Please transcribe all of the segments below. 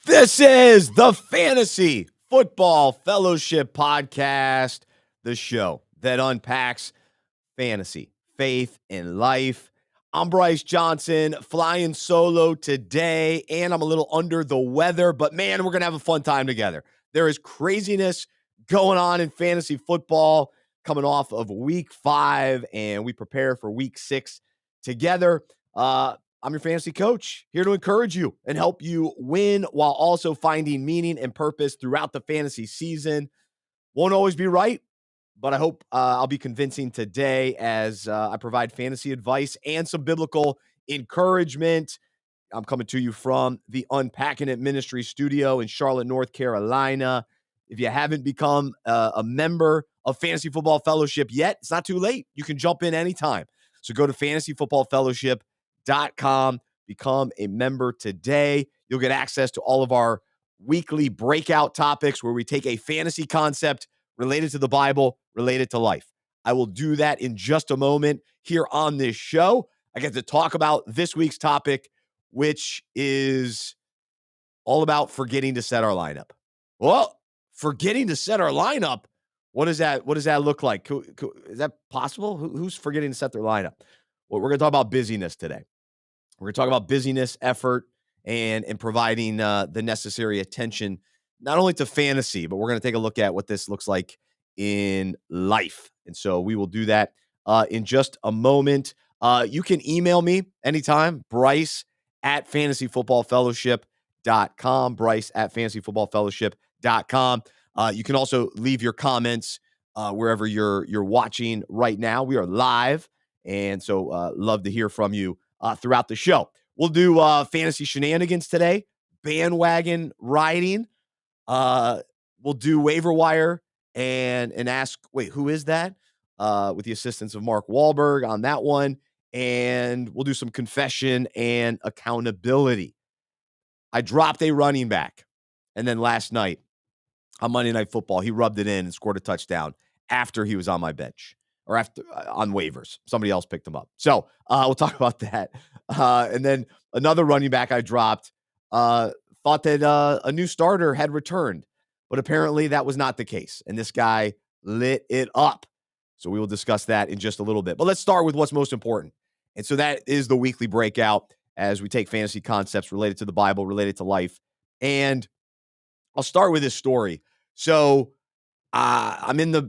This is the Fantasy Football Fellowship Podcast, the show that unpacks fantasy, faith, and life. I'm Bryce Johnson, flying solo today, and I'm a little under the weather, but man, we're going to have a fun time together. There is craziness going on in fantasy football coming off of week 5, and we prepare for week 6 together. I'm your fantasy coach, here to encourage you and help you win while also finding meaning and purpose throughout the fantasy season. Won't always be right, but I hope I'll be convincing today as I provide fantasy advice and some biblical encouragement. I'm coming to you from the Unpacking It Ministry studio in Charlotte, North Carolina. If you haven't become a member of Fantasy Football Fellowship yet, it's not too late. You can jump in anytime. So go to fantasyfootballfellowship.com, become a member today. You'll get access to all of our weekly breakout topics where we take a fantasy concept related to the Bible, related to life. I will do that in just a moment here on this show. I get to talk about this week's topic, which is all about forgetting to set our lineup. Well, forgetting to set our lineup, what does that look like? Is that possible? Who's forgetting to set their lineup? Well, we're going to talk about busyness today. We're going to talk about busyness, effort, and providing the necessary attention, not only to fantasy, but we're going to take a look at what this looks like in life. And so we will do that in just a moment. You can email me anytime, Bryce@fantasyfootballfellowship.com, Bryce@fantasyfootballfellowship.com. You can also leave your comments wherever you're watching right now. We are live, and so love to hear from you throughout the show. We'll do fantasy shenanigans today, bandwagon riding. We'll do waiver wire and ask, wait, who is that? With the assistance of Mark Wahlberg on that one. And we'll do some confession and accountability. I dropped a running back. And then last night on Monday Night Football, he rubbed it in and scored a touchdown after he was on my bench or after on waivers. Somebody else picked him up. So we'll talk about that. And then another running back I dropped, thought that a new starter had returned, but apparently that was not the case. And this guy lit it up. So we will discuss that in just a little bit. But let's start with what's most important. And so that is the weekly breakout as we take fantasy concepts related to the Bible, related to life. And I'll start with this story. So I'm in the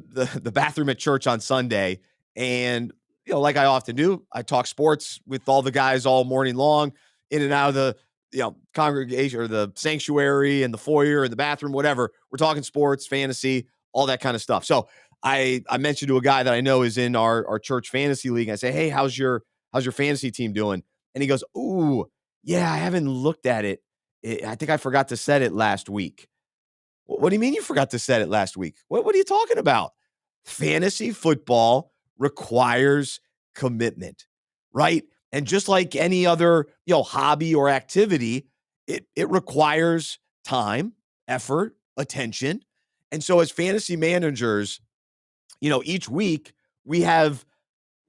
bathroom at church on Sunday, and like I often do, I talk sports with all the guys all morning long, in and out of the congregation or the sanctuary and the foyer and the bathroom, whatever. We're talking sports, fantasy, all that kind of stuff. So I mentioned to a guy that I know is in our church fantasy league. I say, hey, how's your fantasy team doing? And he goes, ooh, yeah, I haven't looked at it. I think I forgot to set it last week. What do you mean you forgot to set it last week? What are you talking about? Fantasy football requires commitment, right? And just like any other, hobby or activity, it requires time, effort, attention. And so as fantasy managers, each week we have,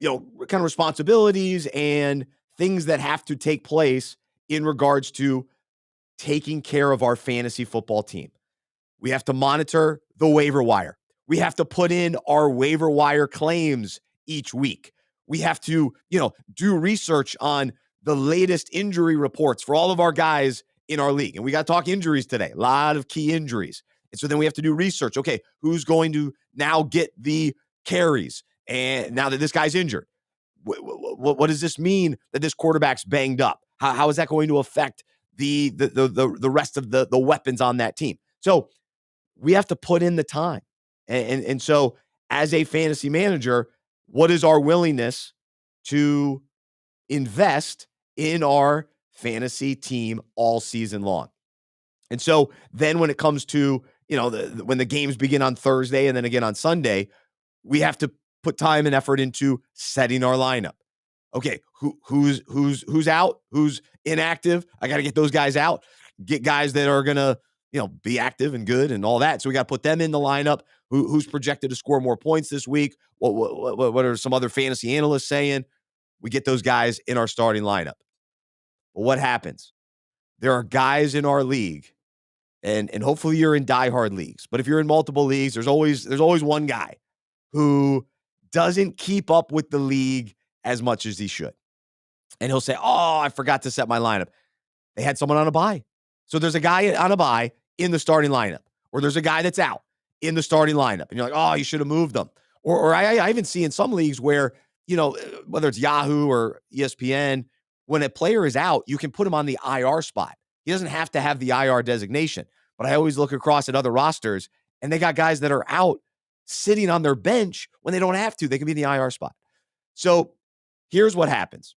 kind of responsibilities and things that have to take place in regards to taking care of our fantasy football team. We have to monitor the waiver wire. We have to put in our waiver wire claims each week. We have to, do research on the latest injury reports for all of our guys in our league. And we got to talk injuries today, a lot of key injuries. And so then we have to do research. Okay, who's going to now get the carries? And now that this guy's injured, what does this mean that this quarterback's banged up? How is that going to affect the rest of the weapons on that team? So we have to put in the time. And so as a fantasy manager, what is our willingness to invest in our fantasy team all season long? And so then when it comes to, when the games begin on Thursday and then again on Sunday, we have to put time and effort into setting our lineup. Okay, who's out? Who's inactive? I got to get those guys out. Get guys that are going to, be active and good and all that. So we got to put them in the lineup. Who's projected to score more points this week? What are some other fantasy analysts saying? We get those guys in our starting lineup. But what happens? There are guys in our league and hopefully you're in diehard leagues. But if you're in multiple leagues, there's always one guy who doesn't keep up with the league as much as he should. And he'll say, "Oh, I forgot to set my lineup." They had someone on a bye. So there's a guy on a bye in the starting lineup, or there's a guy that's out in the starting lineup. And you're like, "Oh, you should have moved them." Or I even see in some leagues where, whether it's Yahoo or ESPN, when a player is out, you can put him on the IR spot. He doesn't have to have the IR designation. But I always look across at other rosters, and they got guys that are out sitting on their bench when they don't have to. They can be in the IR spot. So here's what happens.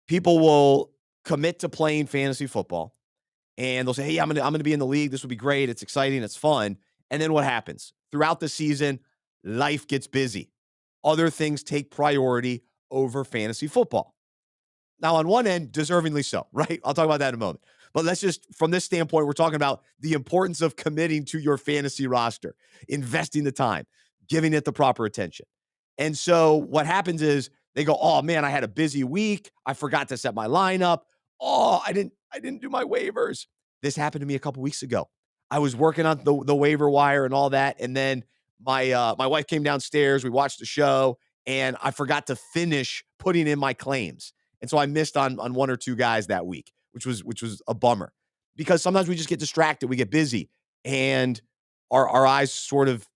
People will commit to playing fantasy football, and they'll say, "Hey, I'm gonna be in the league. This will be great. It's exciting. It's fun." And then what happens? Throughout the season, life gets busy. Other things take priority over fantasy football. Now, on one end, deservingly so, right? I'll talk about that in a moment. But let's just, from this standpoint, we're talking about the importance of committing to your fantasy roster, investing the time, giving it the proper attention. And so what happens is they go, "Oh man, I had a busy week. I forgot to set my lineup. Oh, I didn't do my waivers." This happened to me a couple weeks ago. I was working on the waiver wire and all that, and then my wife came downstairs. We watched the show, and I forgot to finish putting in my claims. And so I missed on one or two guys that week, which was a bummer, because sometimes we just get distracted, we get busy, and our eyes sort of,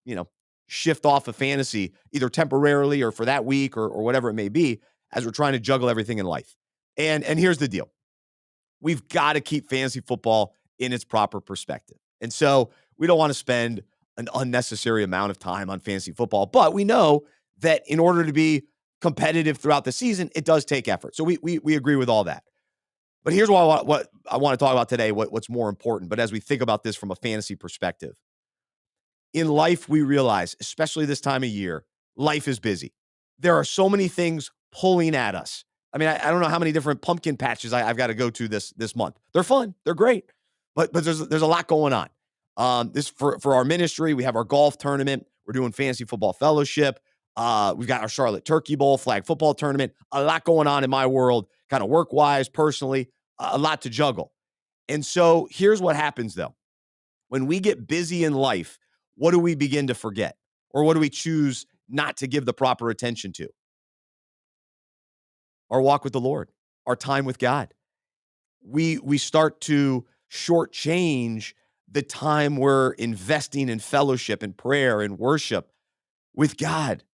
shift off of fantasy either temporarily or for that week or whatever it may be, as we're trying to juggle everything in life. And here's the deal. We've got to keep fantasy football in its proper perspective. And so we don't want to spend an unnecessary amount of time on fantasy football, but we know that in order to be competitive throughout the season, it does take effort. So we agree with all that. But here's what I want to talk about today, what's more important. But as we think about this from a fantasy perspective, in life, we realize, especially this time of year, life is busy. There are so many things pulling at us. I mean, I don't know how many different pumpkin patches I've got to go to this month. They're fun, they're great, but there's a lot going on. This for our ministry, we have our golf tournament. We're doing fantasy football fellowship. We've got our Charlotte Turkey Bowl flag football tournament. A lot going on in my world, kind of work wise, personally, a lot to juggle. And so here's what happens though. When we get busy in life, what do we begin to forget? Or what do we choose not to give the proper attention to? Our walk with the Lord, our time with God. We start to shortchange the time we're investing in fellowship and prayer and worship with God.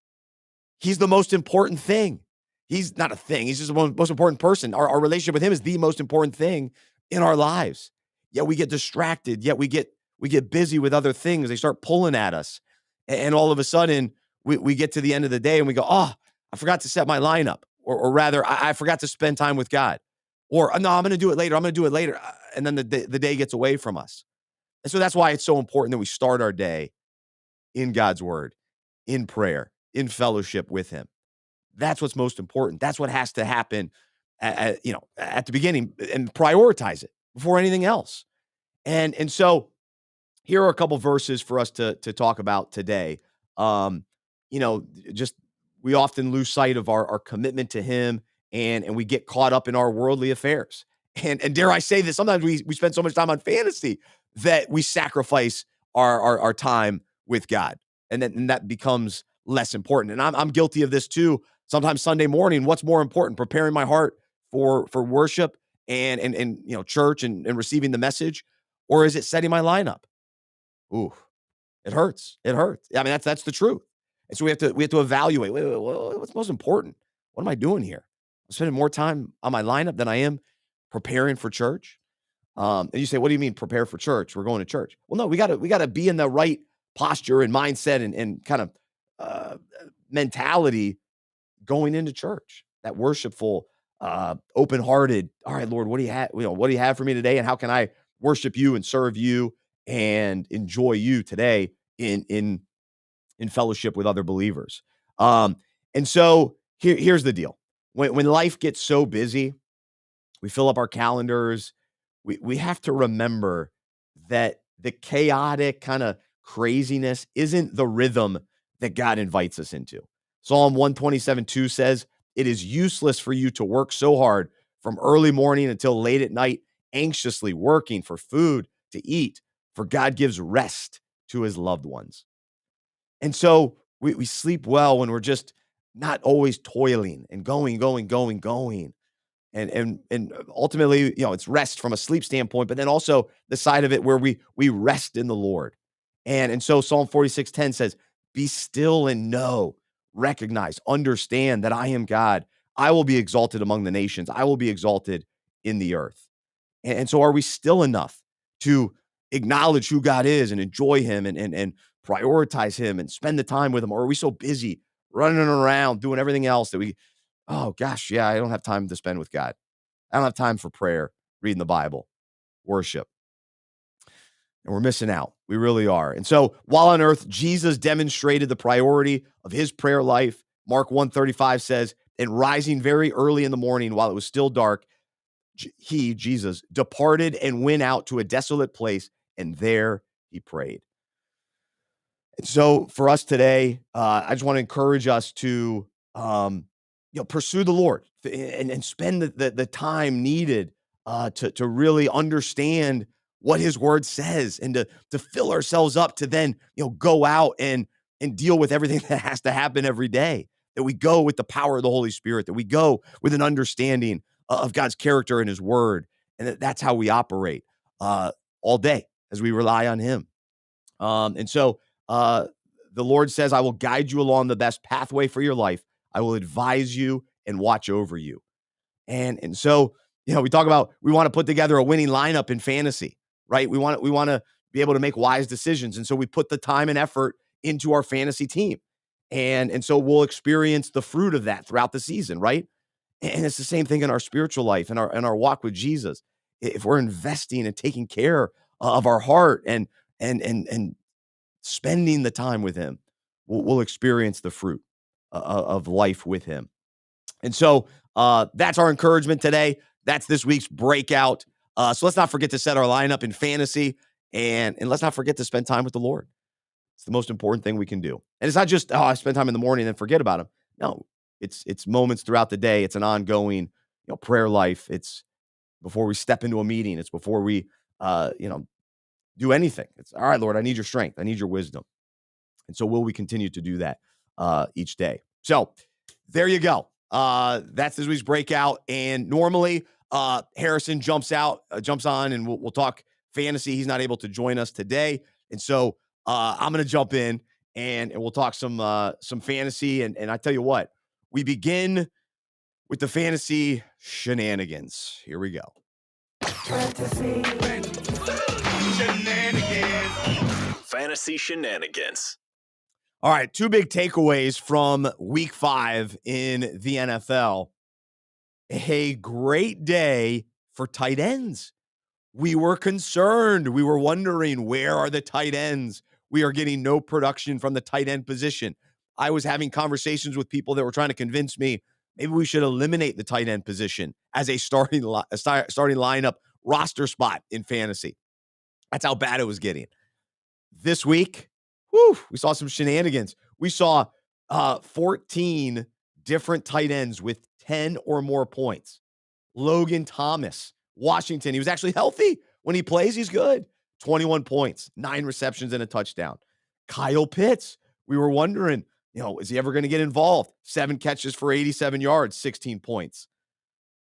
He's the most important thing. He's not a thing. He's just the most important person. Our relationship with him is the most important thing in our lives. Yet we get distracted. Yet we get busy with other things. They start pulling at us. And all of a sudden, we get to the end of the day and we go, "Oh, I forgot to set my lineup." Or rather, I forgot to spend time with God. Or, "No, I'm going to do it later. I'm going to do it later." And then the day gets away from us. And so that's why it's so important that we start our day in God's word, in prayer, in fellowship with him. That's what's most important. That's what has to happen at the beginning, and prioritize it before anything else. And so here are a couple verses for us to talk about today. Um, just we often lose sight of our commitment to him, and we get caught up in our worldly affairs. And dare I say this, sometimes we spend so much time on fantasy that we sacrifice our time with God. And that becomes less important. And I'm guilty of this too. Sometimes Sunday morning, what's more important? Preparing my heart for worship and church and receiving the message, or is it setting my lineup? Ooh, it hurts. It hurts. I mean, that's the truth. And so we have to evaluate. Wait, what's most important? What am I doing here? I'm spending more time on my lineup than I am preparing for church. And you say, "What do you mean prepare for church? We're going to church." Well, no, we gotta be in the right posture and mindset and kind of mentality going into church. That worshipful, open-hearted. All right, Lord, what do you have? What do you have for me today? And how can I worship you and serve you and enjoy you today in fellowship with other believers? And so here's the deal. When life gets so busy, we fill up our calendars. We have to remember that the chaotic kind of craziness isn't the rhythm that God invites us into. Psalm 127:2 says, "It is useless for you to work so hard from early morning until late at night, anxiously working for food, to eat, for God gives rest to his loved ones. And so we sleep well when we're just not always toiling and going. And ultimately, it's rest from a sleep standpoint, but then also the side of it where we rest in the Lord. And so Psalm 46:10 says, "Be still and know, recognize, understand that I am God. I will be exalted among the nations. I will be exalted in the earth." And so are we still enough to acknowledge who God is and enjoy him and prioritize him and spend the time with him? Or are we so busy running around doing everything else that oh gosh, yeah, I don't have time to spend with God. I don't have time for prayer, reading the Bible, worship. And we're missing out. We really are. And so while on earth, Jesus demonstrated the priority of his prayer life. Mark 1:35 says, "And rising very early in the morning while it was still dark, he, Jesus, departed and went out to a desolate place, and there he prayed." And so for us today, I just want to encourage us to, pursue the Lord and spend the time needed to really understand what His Word says, and to fill ourselves up to then go out and deal with everything that has to happen every day. That we go with the power of the Holy Spirit. That we go with an understanding of God's character and His Word, and that's how we operate all day as we rely on Him. And so uh, the Lord says, "I will guide you along the best pathway for your life. I will advise you and watch over you." And so, we talk about, we want to put together a winning lineup in fantasy, right? We want to be able to make wise decisions. And so we put the time and effort into our fantasy team. And so we'll experience the fruit of that throughout the season, right? And it's the same thing in our spiritual life and our walk with Jesus. If we're investing and taking care of our heart and spending the time with him, we'll experience the fruit of life with him. And so that's our encouragement today. That's this week's breakout. So let's not forget to set our lineup in fantasy, and let's not forget to spend time with the Lord. It's the most important thing we can do. And it's not just, I spend time in the morning and then forget about him. No, it's moments throughout the day. It's an ongoing, prayer life. It's before we step into a meeting. It's before we, do anything. It's, all right, Lord, I need your strength. I need your wisdom. And so will we continue to do that each day? So there you go. That's this week's breakout. And normally Harrison jumps on, and we'll talk fantasy. He's not able to join us today. And so I'm going to jump in and we'll talk some fantasy. And I tell you what, we begin with the fantasy shenanigans. Here we go. Fantasy shenanigans. All right, two big takeaways from week 5 in the NFL. A great day for tight ends. We were concerned. We were wondering, where are the tight ends? We are getting no production from the tight end position. I was having conversations with people that were trying to convince me maybe we should eliminate the tight end position as a starting lineup roster spot in fantasy. That's how bad it was getting. This week, we saw some shenanigans. We saw 14 different tight ends with 10 or more points. Logan Thomas, Washington. He was actually healthy. When he plays, he's good. 21 points, 9 receptions, and a touchdown. Kyle Pitts, we were wondering, is he ever going to get involved? 7 catches for 87 yards, 16 points.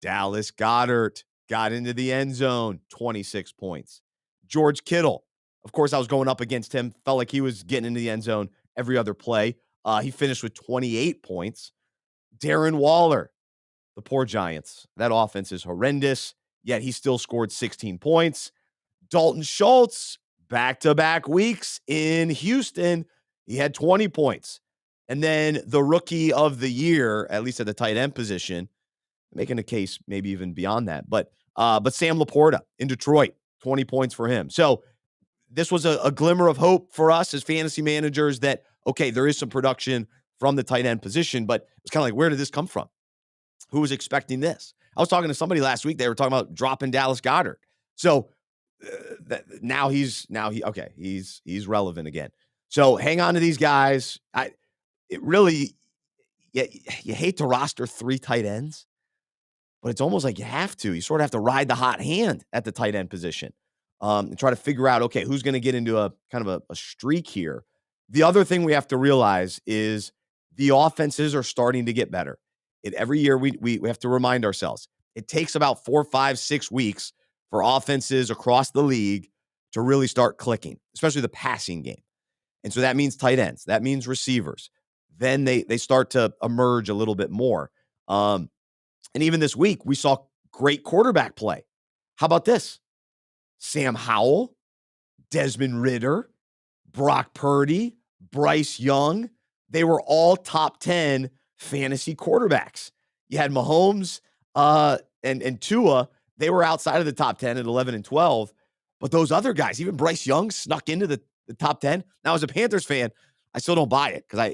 Dallas Goedert got into the end zone, 26 points. George Kittle, of course, I was going up against him. Felt like he was getting into the end zone every other play. He finished with 28 points. Darren Waller, the poor Giants. That offense is horrendous, yet he still scored 16 points. Dalton Schultz, back-to-back weeks in Houston, he had 20 points. And then the rookie of the year, at least at the tight end position, making a case maybe even beyond that. But Sam Laporta in Detroit, 20 points for him. So this was a glimmer of hope for us as fantasy managers that, okay, there is some production from the tight end position, but it's kind of like, where did this come from? Who was expecting this? I was talking to somebody last week. They were talking about dropping Dallas Goedert. So now he's relevant again. So hang on to these guys. You hate to roster 3 tight ends, but it's almost like you have to. You sort of have to ride the hot hand at the tight end position. and try to figure out, okay, who's going to get into a kind of a streak here. The other thing we have to realize is the offenses are starting to get better. Every year we have to remind ourselves it takes about 4, 5, 6 weeks for offenses across the league to really start clicking, especially the passing game. And so that means tight ends, that means receivers. Then they start to emerge a little bit more. And even this week, we saw great quarterback play. How about this? Sam Howell, Desmond Ridder, Brock Purdy, Bryce Young. They were all top 10 fantasy quarterbacks. You had Mahomes and Tua. They were outside of the top 10 at 11 and 12. But those other guys, even Bryce Young, snuck into the top 10. Now, as a Panthers fan, I still don't buy it because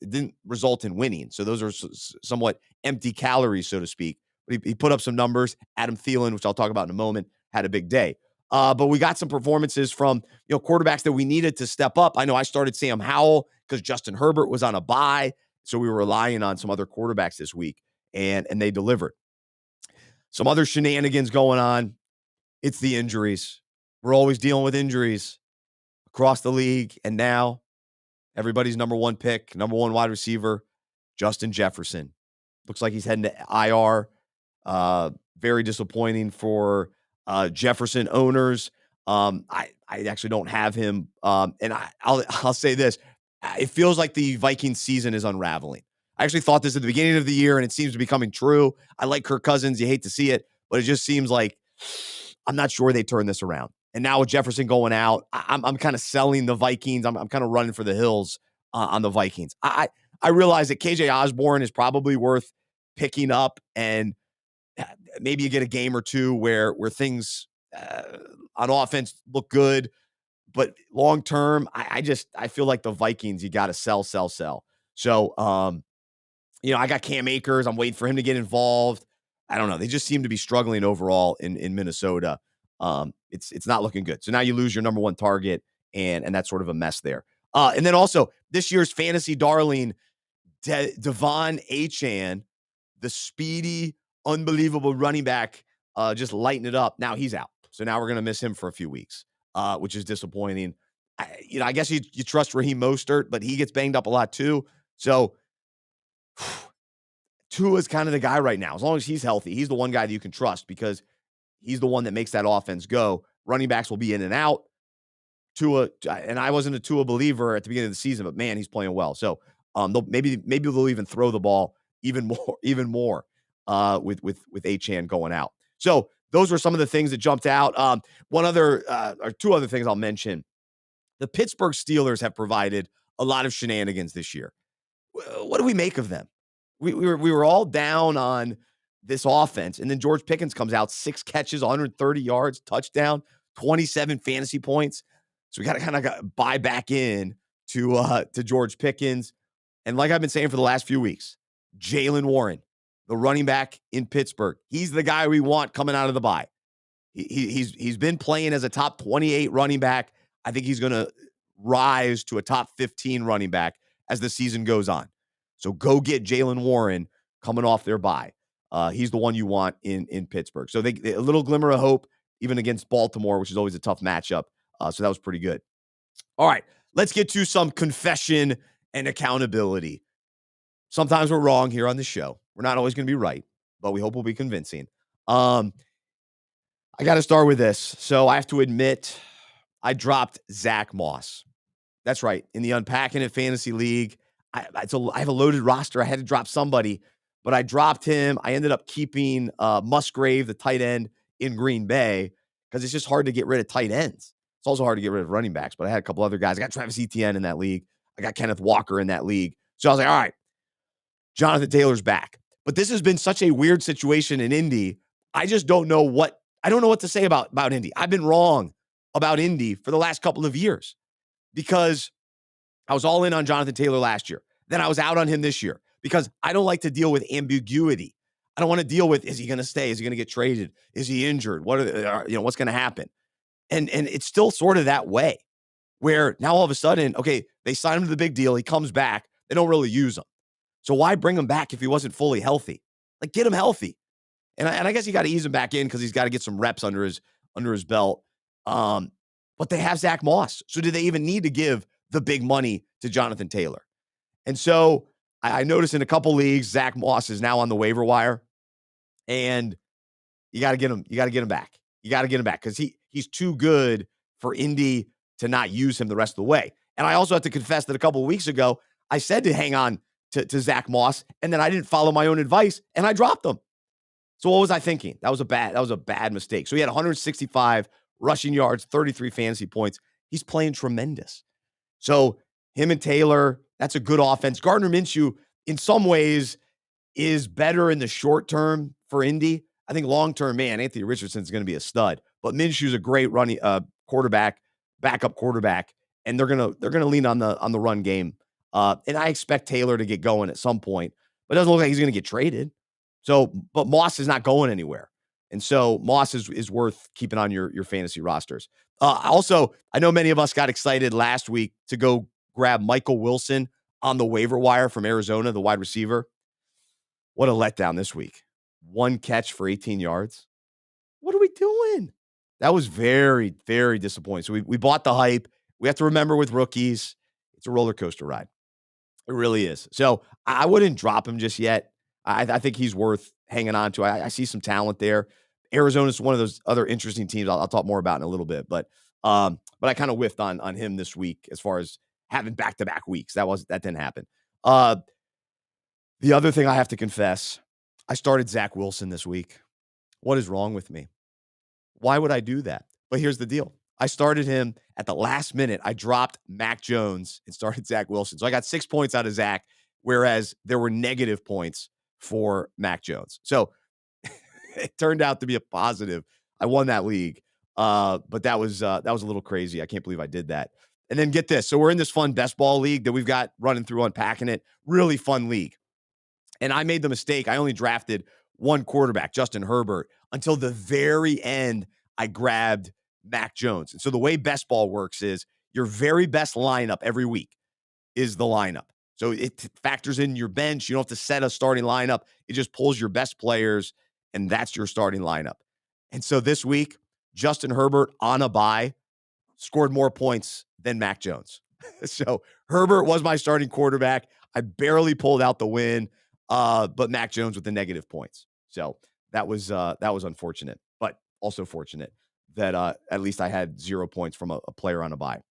it didn't result in winning. So those are somewhat empty calories, so to speak. But he put up some numbers. Adam Thielen, which I'll talk about in a moment, had a big day. But we got some performances from quarterbacks that we needed to step up. I know I started Sam Howell because Justin Herbert was on a bye, so we were relying on some other quarterbacks this week, and they delivered. Some other shenanigans going on. It's the injuries. We're always dealing with injuries across the league, and now everybody's number one pick, number one wide receiver, Justin Jefferson. Looks like he's heading to IR. Very disappointing for Jefferson owners. I actually don't have him. And I'll say this. It feels like the Vikings season is unraveling. I actually thought this at the beginning of the year, and it seems to be coming true. I like Kirk Cousins. You hate to see it, but it just seems like I'm not sure they turn this around. And now with Jefferson going out, I'm kind of selling the Vikings. I'm kind of running for the hills on the Vikings. I realize that KJ Osborne is probably worth picking up, and maybe you get a game or two where things on offense look good, but long term, I feel like the Vikings, you got to sell. So, I got Cam Akers. I'm waiting for him to get involved. I don't know. They just seem to be struggling overall in Minnesota. It's not looking good. So now you lose your number one target, and that's sort of a mess there. And then also this year's fantasy darling, Devon Achane, the speedy, unbelievable running back, just lighting it up. Now he's out. So now we're going to miss him for a few weeks, which is disappointing. I guess you trust Raheem Mostert, but he gets banged up a lot too. So Tua is kind of the guy right now. As long as he's healthy, he's the one guy that you can trust because he's the one that makes that offense go. Running backs will be in and out. Tua, and I wasn't a Tua believer at the beginning of the season, but man, he's playing well. So maybe they'll even throw the ball even more with Achane going out. So those were some of the things that jumped out. Or two other things I'll mention. The Pittsburgh Steelers have provided a lot of shenanigans this year. What do we make of them? We were all down on this offense, and then George Pickens comes out, 6 catches, 130 yards, touchdown, 27 fantasy points. So we got to kind of buy back in to George Pickens. And like I've been saying for the last few weeks, Jaylen Warren, the running back in Pittsburgh, he's the guy we want coming out of the bye. He's been playing as a top 28 running back. I think he's going to rise to a top 15 running back as the season goes on. So go get Jaylen Warren coming off their bye. He's the one you want in Pittsburgh. So a little glimmer of hope even against Baltimore, which is always a tough matchup. So that was pretty good. All right, let's get to some confession and accountability. Sometimes we're wrong here on the show. We're not always going to be right, but we hope we'll be convincing. I got to start with this. So I have to admit, I dropped Zach Moss. That's right. In the Unpacking It Fantasy League, I have a loaded roster. I had to drop somebody, but I dropped him. I ended up keeping Musgrave, the tight end in Green Bay, because it's just hard to get rid of tight ends. It's also hard to get rid of running backs, but I had a couple other guys. I got Travis Etienne in that league. I got Kenneth Walker in that league. So I was like, all right, Jonathan Taylor's back. But this has been such a weird situation in Indy. I just don't know what to say about Indy. I've been wrong about Indy for the last couple of years because I was all in on Jonathan Taylor last year. Then I was out on him this year because I don't like to deal with ambiguity. I don't want to deal with, is he going to stay? Is he going to get traded? Is he injured? What's going to happen? And it's still sort of that way where now all of a sudden, okay, they sign him to the big deal. He comes back. They don't really use him. So why bring him back if he wasn't fully healthy? Like, get him healthy. And I guess you got to ease him back in because he's got to get some reps under his belt. But they have Zach Moss. So do they even need to give the big money to Jonathan Taylor? And so I noticed in a couple leagues, Zach Moss is now on the waiver wire, and you got to get him. You got to get him back. You got to get him back because he's too good for Indy to not use him the rest of the way. And I also have to confess that a couple of weeks ago, I said to hang on to Zach Moss, and then I didn't follow my own advice, and I dropped him. So what was I thinking? That was a bad mistake. So he had 165 rushing yards, 33 fantasy points. He's playing tremendous. So him and Taylor, that's a good offense. Gardner Minshew, in some ways, is better in the short term for Indy. I think long term, man, Anthony Richardson's going to be a stud. But Minshew's a great running quarterback, backup quarterback, and they're gonna lean on the run game. And I expect Taylor to get going at some point, but it doesn't look like he's going to get traded. So, but Moss is not going anywhere. And so Moss is worth keeping on your fantasy rosters. Also, I know many of us got excited last week to go grab Michael Wilson on the waiver wire from Arizona, the wide receiver. What a letdown this week. 1 catch for 18 yards. What are we doing? That was very, very disappointing. So we bought the hype. We have to remember with rookies, it's a roller coaster ride. It really is. So I wouldn't drop him just yet. I think he's worth hanging on to. I see some talent there. Arizona's one of those other interesting teams I'll talk more about in a little bit. But I kind of whiffed on him this week as far as having back-to-back weeks. That didn't happen. The other thing I have to confess, I started Zach Wilson this week. What is wrong with me? Why would I do that? But here's the deal. I started him at the last minute. I dropped Mac Jones and started Zach Wilson. So I got 6 points out of Zach, whereas there were negative points for Mac Jones. So it turned out to be a positive. I won that league. But that was a little crazy. I can't believe I did that. And then get this. So we're in this fun best ball league that we've got running through Unpacking It. Really fun league. And I made the mistake. I only drafted one quarterback, Justin Herbert, until the very end. I grabbed Mac Jones. And so the way best ball works is your very best lineup every week is the lineup. So it factors in your bench. You don't have to set a starting lineup. It just pulls your best players, and that's your starting lineup. And so this week, Justin Herbert on a bye scored more points than Mac Jones. So Herbert was my starting quarterback. I barely pulled out the win, but Mac Jones with the negative points. So that was unfortunate, but also fortunate that at least I had 0 points from a player on a bye.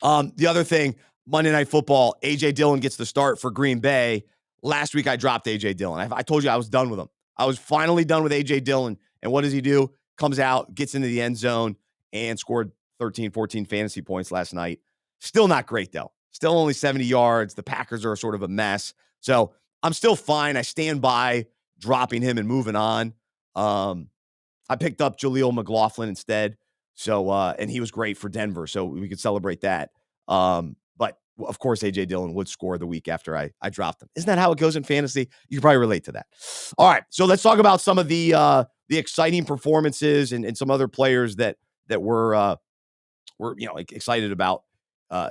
The other thing, Monday Night Football, A.J. Dillon gets the start for Green Bay. Last week, I dropped A.J. Dillon. I told you I was done with him. I was finally done with A.J. Dillon. And what does he do? Comes out, gets into the end zone, and scored 13, 14 fantasy points last night. Still not great, though. Still only 70 yards. The Packers are sort of a mess. So I'm still fine. I stand by dropping him and moving on. I picked up Jaleel McLaughlin instead. So, and he was great for Denver. So we could celebrate that. But of course, A.J. Dillon would score the week after I dropped him. Isn't that how it goes in fantasy? You can probably relate to that. All right. So let's talk about some of the exciting performances and some other players that we're excited about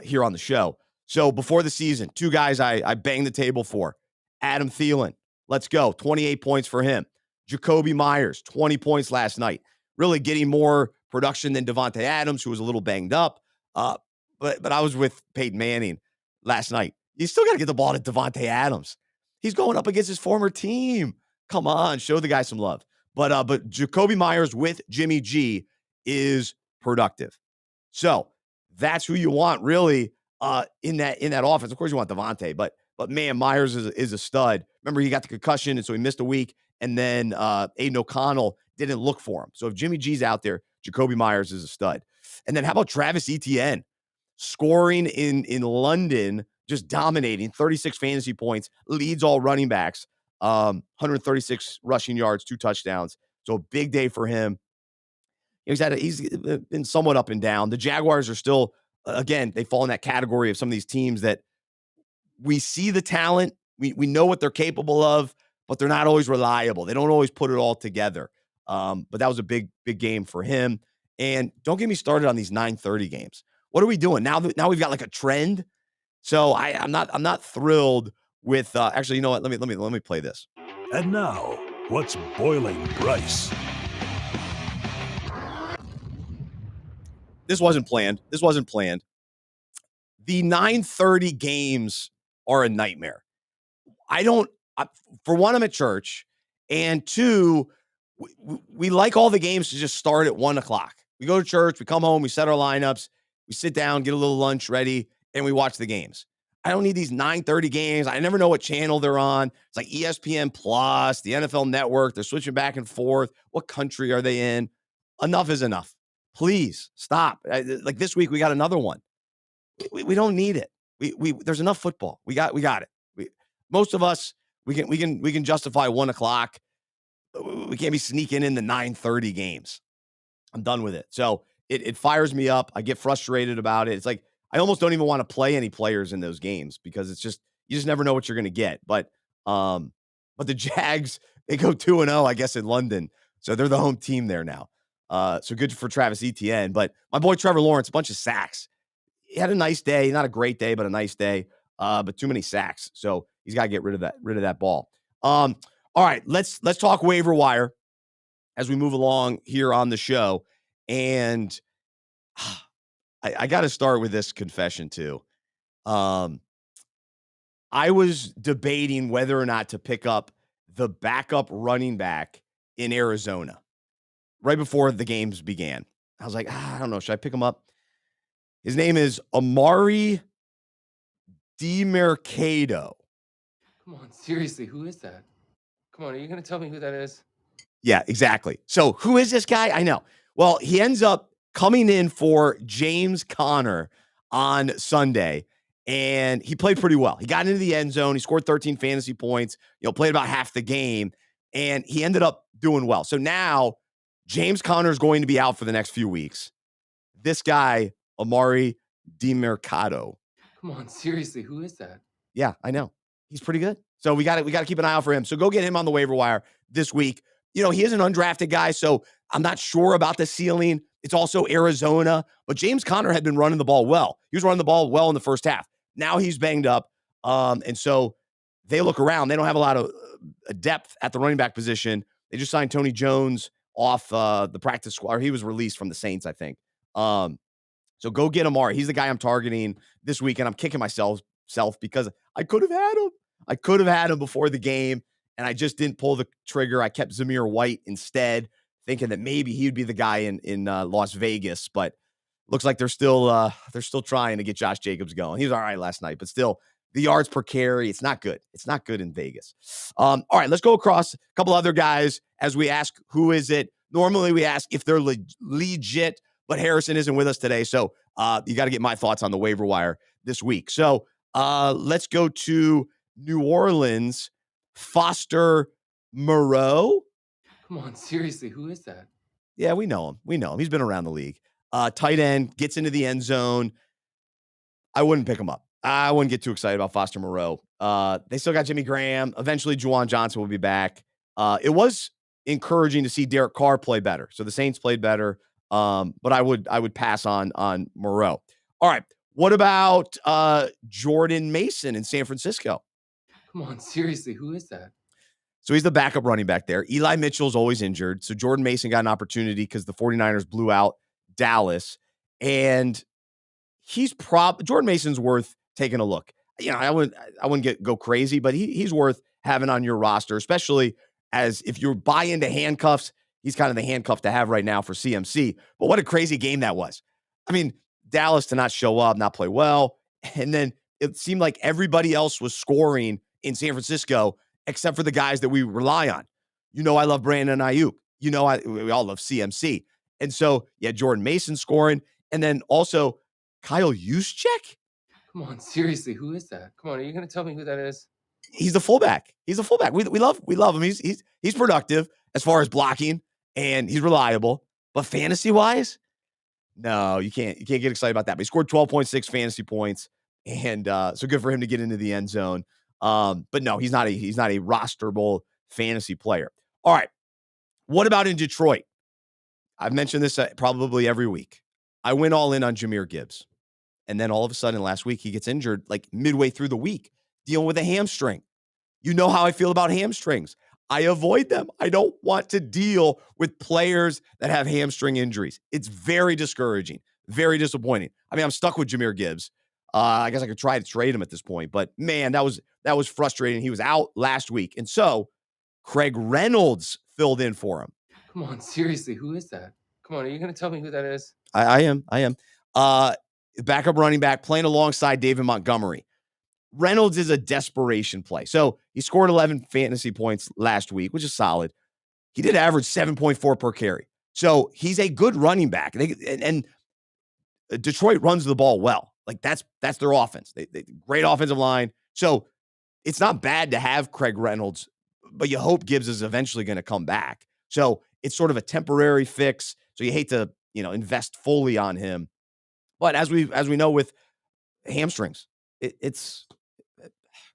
here on the show. So before the season, 2 guys I banged the table for. Adam Thielen, let's go. 28 points for him. Jacoby Myers, 20 points last night. Really getting more production than Devontae Adams, who was a little banged up. But I was with Peyton Manning last night. You still got to get the ball to Devontae Adams. He's going up against his former team. Come on, show the guy some love. But Jacoby Myers with Jimmy G is productive. So that's who you want really in that offense. Of course, you want Devontae, but man, Myers is a stud. Remember, he got the concussion, and so he missed a week. And then Aiden O'Connell didn't look for him. So if Jimmy G's out there, Jacoby Myers is a stud. And then how about Travis Etienne? Scoring in London, just dominating, 36 fantasy points, leads all running backs, 136 rushing yards, 2 touchdowns. So a big day for him. He's been somewhat up and down. The Jaguars are still, again, they fall in that category of some of these teams that we see the talent. We know what they're capable of, but they're not always reliable. They don't always put it all together. But that was a big game for him. And don't get me started on these 9:30 games. What are we doing now? Now we've got like a trend. So I'm not thrilled with. Actually, you know what? Let me play this. And now, what's boiling Bryce? This wasn't planned. This wasn't planned. The 9:30 games are a nightmare. I don't, for one, I'm at church, and two, we like all the games to just start at 1 o'clock. We go to church, we come home, we set our lineups, we sit down, get a little lunch ready, and we watch the games. I don't need these 9:30 games. I never know what channel they're on. It's like ESPN Plus, the NFL Network. They're switching back and forth. What country are they in? Enough is enough. Please stop. Like this week, we got another one. We don't need it. We there's enough football. We got it. Most of us we can justify 1 o'clock. We can't be sneaking in the 9:30 games. I'm done with it. So it fires me up. I get frustrated about it. It's like I almost don't even want to play any players in those games because it's just you just never know what you're going to get. But the Jags, they go 2-0, I guess, in London. So they're the home team there now. So good for Travis Etienne. But my boy Trevor Lawrence, a bunch of sacks. He had a nice day, not a great day, but a nice day. But too many sacks. So he's got to get rid of that ball. All right, let's talk waiver wire as we move along here on the show. And I got to start with this confession too. I was debating whether or not to pick up the backup running back in Arizona right before the games began. I was like, I don't know. Should I pick him up? His name is Amari DiMercado. Come on, seriously, who is that? Come on, are you going to tell me who that is? Yeah, exactly. So who is this guy? I know. Well, he ends up coming in for James Conner on Sunday, and he played pretty well. He got into the end zone. He scored 13 fantasy points, played about half the game, and he ended up doing well. So now James Conner is going to be out for the next few weeks. This guy, Amari DiMercado. Come on, seriously, who is that? Yeah, I know. He's pretty good. So we got to keep an eye out for him. So go get him on the waiver wire this week. He is an undrafted guy, so I'm not sure about the ceiling. It's also Arizona, but James Conner had been running the ball well. He was running the ball well in the first half. Now he's banged up, and so they look around. They don't have a lot of depth at the running back position. They just signed Tony Jones off the practice squad. Or he was released from the Saints, I think. So go get Amari. He's the guy I'm targeting this week, and I'm kicking myself because I could have had him. I could have had him before the game, and I just didn't pull the trigger. I kept Zamir White instead, thinking that maybe he'd be the guy in Las Vegas. But looks like they're still trying to get Josh Jacobs going. He was all right last night, but still, the yards per carry, it's not good. It's not good in Vegas. All right, let's go across a couple other guys as we ask who is it. Normally we ask if they're legit, but Harrison isn't with us today, so you got to get my thoughts on the waiver wire this week. So let's go to New Orleans. Foster Moreau. Come on, seriously, who is that? Yeah, we know him. He's been around the league. Tight end, gets into the end zone. I wouldn't pick him up. I wouldn't get too excited about Foster Moreau. They still got Jimmy Graham. Eventually, Juwan Johnson will be back. It was encouraging to see Derek Carr play better. So the Saints played better. But I would pass on Moreau. All right. What about Jordan Mason in San Francisco? Come on, seriously, who is that? So he's the backup running back there. Eli Mitchell's always injured. So Jordan Mason got an opportunity because the 49ers blew out Dallas. And Jordan Mason's worth taking a look. I wouldn't go crazy, but he's worth having on your roster, especially as if you buy into handcuffs. He's kind of the handcuff to have right now for CMC. But what a crazy game that was. I mean, Dallas to not show up, not play well. And then it seemed like everybody else was scoring in San Francisco except for the guys that we rely on. I love Brandon Ayuk. We all love CMC. And so, yeah, Jordan Mason scoring. And then also Kyle Juszczyk. Come on, seriously, who is that? Come on, are you going to tell me who that is? He's the fullback. We love him. He's productive as far as blocking, and he's reliable. But fantasy-wise, no, you can't get excited about that. But he scored 12.6 fantasy points, and so good for him to get into the end zone. But no, he's not a rosterable fantasy player. All right, what about in Detroit? I've mentioned this probably every week. I went all in on Jahmyr Gibbs, and then all of a sudden last week he gets injured like midway through the week, dealing with a hamstring. You know how I feel about hamstrings. I avoid them. I don't want to deal with players that have hamstring injuries. It's very discouraging. Very disappointing. I mean, I'm stuck with Jahmyr Gibbs. I guess I could try to trade him at this point, but man, that was frustrating. He was out last week, and so Craig Reynolds filled in for him. Come on, seriously, who is that? Come on, are you going to tell me who that is? I am. Backup running back playing alongside David Montgomery. Reynolds is a desperation play. So he scored 11 fantasy points last week, which is solid. He did average 7.4 per carry. So he's a good running back. And Detroit runs the ball well. Like that's their offense. They great offensive line. So it's not bad to have Craig Reynolds, but you hope Gibbs is eventually going to come back. So it's sort of a temporary fix. So you hate to, invest fully on him. But as we know with hamstrings, it's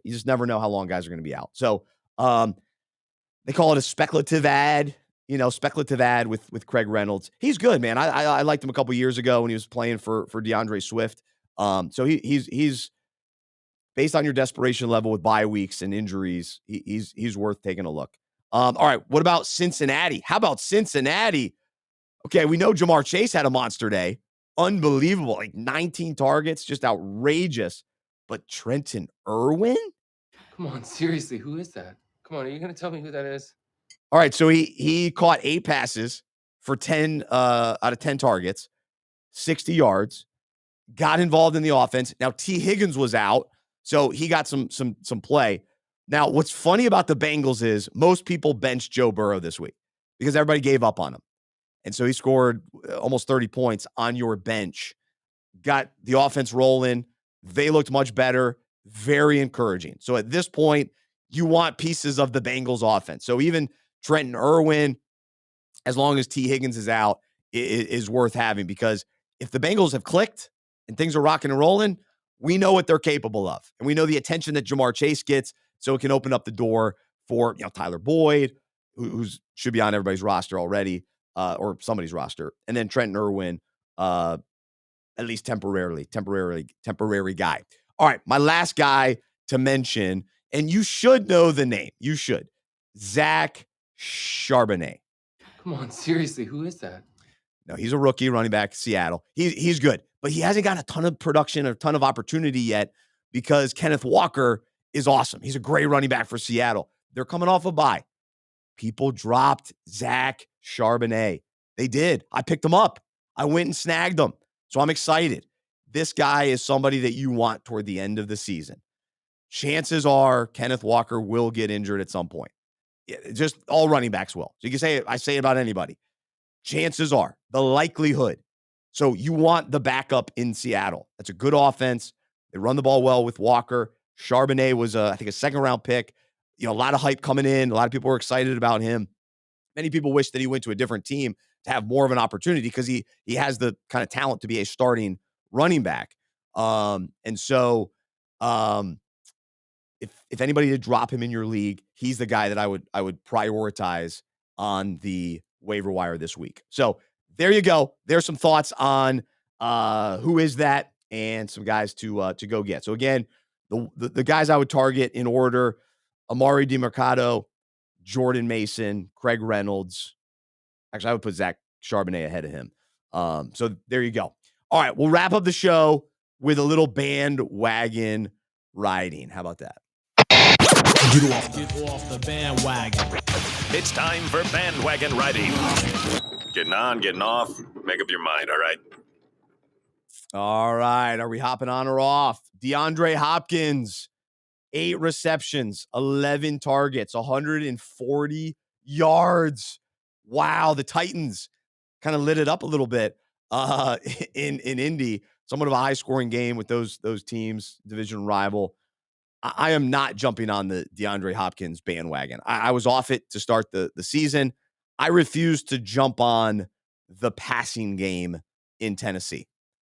you just never know how long guys are going to be out. So they call it a speculative ad, with Craig Reynolds. He's good, man. I liked him a couple years ago when he was playing for DeAndre Swift. So he's based on your desperation level with bye weeks and injuries, he's worth taking a look. All right, what about Cincinnati? How about Cincinnati? Okay, we know Jamar Chase had a monster day. Unbelievable. Like 19 targets, just outrageous. But Trenton Irwin? Come on, seriously, who is that? Come on, are you going to tell me who that is? All right, so he caught 8 passes for 10 out of 10 targets, 60 yards, got involved in the offense. Now T. Higgins was out, so he got some play. Now, what's funny about the Bengals is most people benched Joe Burrow this week because everybody gave up on him. And so he scored almost 30 points on your bench, got the offense rolling. They looked much better, very encouraging. So at this point, you want pieces of the Bengals offense. So even Trenton Irwin, as long as T. Higgins is out, is worth having because if the Bengals have clicked and things are rocking and rolling, we know what they're capable of. And we know the attention that Jamar Chase gets, so it can open up the door for Tyler Boyd, who should be on everybody's roster already, or somebody's roster. And then Trenton Irwin, at least temporary guy. All right, my last guy to mention, and you should know the name. You should. Zach Charbonnet. Come on, seriously, who is that? No, he's a rookie running back, Seattle. He's good, but he hasn't got a ton of production or a ton of opportunity yet because Kenneth Walker is awesome. He's a great running back for Seattle. They're coming off a bye. People dropped Zach Charbonnet. They did. I picked him up. I went and snagged him. So I'm excited. This guy is somebody that you want toward the end of the season. Chances are Kenneth Walker will get injured at some point. Just all running backs will. So you can say, I say it about anybody. Chances are, the likelihood. So you want the backup in Seattle. That's a good offense. They run the ball well with Walker. Charbonnet was, I think, a second-round pick. A lot of hype coming in. A lot of people were excited about him. Many people wish that he went to a different team to have more of an opportunity because he has the kind of talent to be a starting running back. And so if anybody to drop him in your league, he's the guy that I would prioritize on the waiver wire this week. So there you go. There's some thoughts on who is that and some guys to go get. So again, the guys I would target in order: Amari DiMercado, Jordan Mason, Craig Reynolds. Actually, I would put Zach Charbonnet ahead of him. So there you go. All right, we'll wrap up the show with a little bandwagon riding. How about that? Get off the bandwagon. It's time for bandwagon riding. Getting on, getting off. Make up your mind, all right? All right. Are we hopping on or off? DeAndre Hopkins, 8 receptions, 11 targets, 140 yards. Wow. The Titans kind of lit it up a little bit in Indy. Somewhat of a high-scoring game with those teams, division rival. I am not jumping on the DeAndre Hopkins bandwagon. I was off it to start the season. I refuse to jump on the passing game in Tennessee.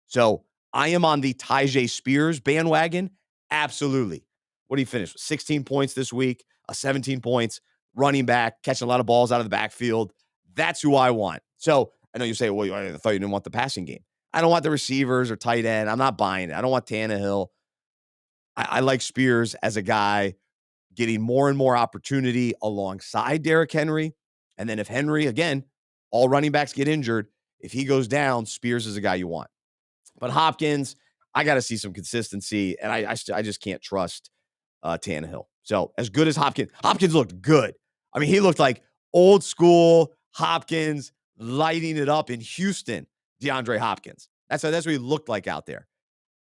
So I am on the Tyjae Spears bandwagon. Absolutely. What did he finish? 16 points this week, 17 points, running back, catching a lot of balls out of the backfield. That's who I want. So I know you say, well, I thought you didn't want the passing game. I don't want the receivers or tight end. I'm not buying it. I don't want Tannehill. I like Spears as a guy getting more and more opportunity alongside Derrick Henry. And then if Henry, again, all running backs get injured, if he goes down, Spears is a guy you want. But Hopkins, I got to see some consistency, and I just can't trust Tannehill. So as good as Hopkins looked good. I mean, he looked like old school Hopkins lighting it up in Houston, DeAndre Hopkins. That's what he looked like out there.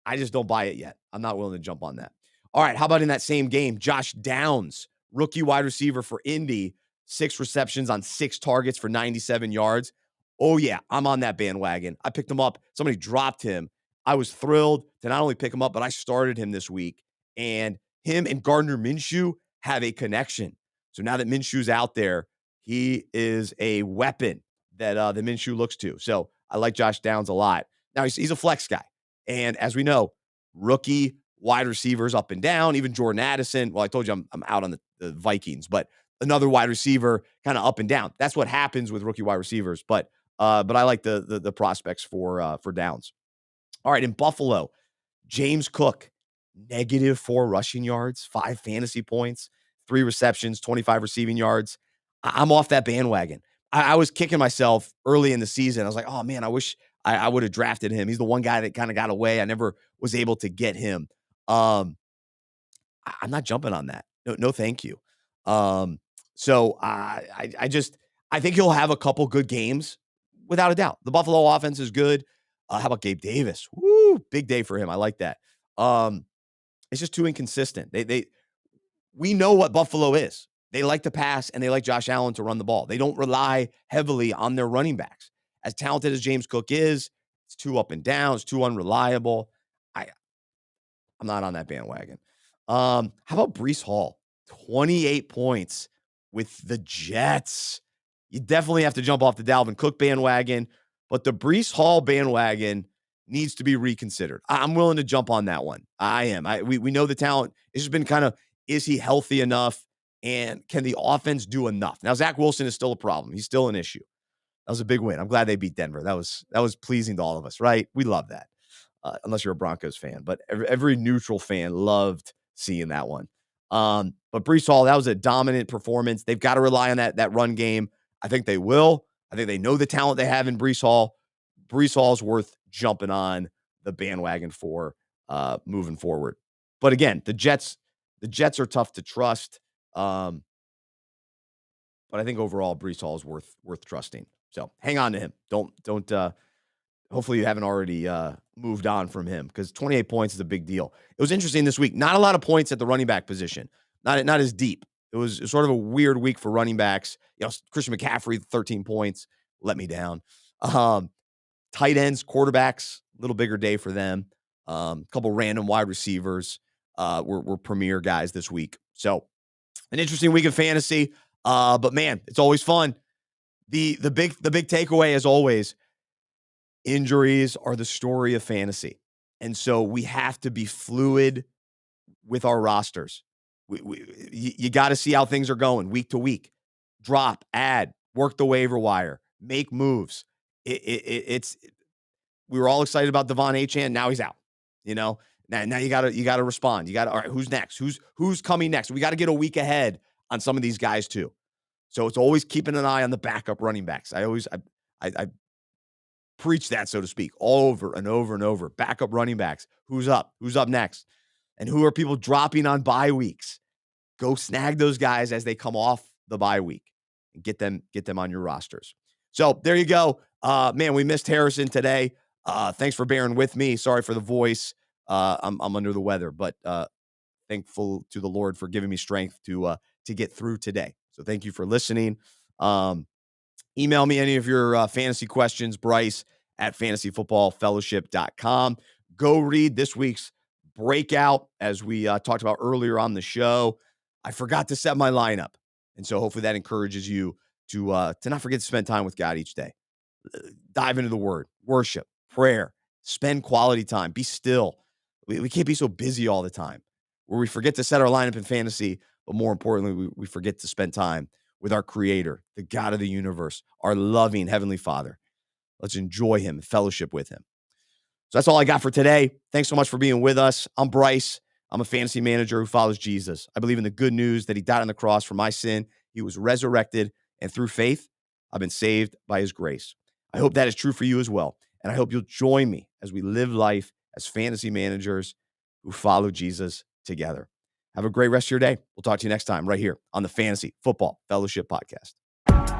I just don't buy it yet. I'm not willing to jump on that. All right, how about in that same game, Josh Downs, rookie wide receiver for Indy, 6 receptions on 6 targets for 97 yards. Oh, yeah, I'm on that bandwagon. I picked him up. Somebody dropped him. I was thrilled to not only pick him up, but I started him this week. And him and Gardner Minshew have a connection. So now that Minshew's out there, he is a weapon that the Minshew looks to. So I like Josh Downs a lot. Now, he's a flex guy. And as we know, rookie wide receivers up and down, even Jordan Addison. Well, I told you I'm out on the Vikings, but another wide receiver kind of up and down. That's what happens with rookie wide receivers. But I like the prospects for Downs. All right, in Buffalo, James Cook, -4 rushing yards, 5 fantasy points, 3 receptions, 25 receiving yards. I'm off that bandwagon. I was kicking myself early in the season. I was like, oh man, I wish I would have drafted him. He's the one guy that kind of got away. I never was able to get him. I'm not jumping on that. No, thank you. So I think he'll have a couple good games without a doubt. The Buffalo offense is good. How about Gabe Davis? Woo, big day for him. I like that. It's just too inconsistent. We know what Buffalo is. They like to pass and they like Josh Allen to run the ball. They don't rely heavily on their running backs. As talented as James Cook is, it's too up and down. It's too unreliable. I'm not on that bandwagon. How about Breece Hall? 28 points with the Jets. You definitely have to jump off the Dalvin Cook bandwagon, but the Breece Hall bandwagon needs to be reconsidered. I'm willing to jump on that one. I am. We know the talent. It's just been kind of, is he healthy enough? And can the offense do enough? Now, Zach Wilson is still a problem. He's still an issue. That was a big win. I'm glad they beat Denver. That was pleasing to all of us, right? We love that. Unless you're a Broncos fan, but every neutral fan loved seeing that one. But Breece Hall, that was a dominant performance. They've got to rely on that run game. I think they will. I think they know the talent they have in Breece Hall. Breece Hall's worth jumping on the bandwagon for moving forward. But again, the Jets are tough to trust. But I think overall Breece Hall is worth trusting. So hang on to him. Don't hopefully you haven't already moved on from him, because 28 points is a big deal. It was interesting this week. Not a lot of points at the running back position. Not as deep. It was sort of a weird week for running backs. Christian McCaffrey, 13 points, let me down. Tight ends, quarterbacks, a little bigger day for them. A couple random wide receivers were premier guys this week. So an interesting week of fantasy. But man, it's always fun. The big takeaway, as always, injuries are the story of fantasy. And so we have to be fluid with our rosters. You got to see how things are going week to week. Drop, add, work the waiver wire, make moves. We were all excited about Devon Achane. Now he's out. Now you gotta respond. All right, who's next? Who's coming next? We got to get a week ahead on some of these guys too. So it's always keeping an eye on the backup running backs. I preach that, so to speak, over and over and over. Backup running backs. Who's up? Who's up next? And who are people dropping on bye weeks? Go snag those guys as they come off the bye week and get them on your rosters. So there you go. Man, we missed Harrison today. Thanks for bearing with me. Sorry for the voice. I'm under the weather, but thankful to the Lord for giving me strength to get through today. So thank you for listening. Email me any of your fantasy questions, Bryce@fantasyfootballfellowship.com. Go read this week's Breakout, as we talked about earlier on the show. I forgot to set my lineup, and so hopefully that encourages you to not forget to spend time with God each day. Dive into the Word, worship, prayer, spend quality time, be still. We can't be so busy all the time, where we forget to set our lineup in fantasy, but more importantly, we forget to spend time with our Creator, the God of the universe, our loving Heavenly Father. Let's enjoy Him, fellowship with Him. So that's all I got for today. Thanks so much for being with us. I'm Bryce. I'm a fantasy manager who follows Jesus. I believe in the good news that He died on the cross for my sin. He was resurrected, and through faith, I've been saved by His grace. I hope that is true for you as well. And I hope you'll join me as we live life as fantasy managers who follow Jesus together. Have a great rest of your day. We'll talk to you next time right here on the Fantasy Football Fellowship Podcast.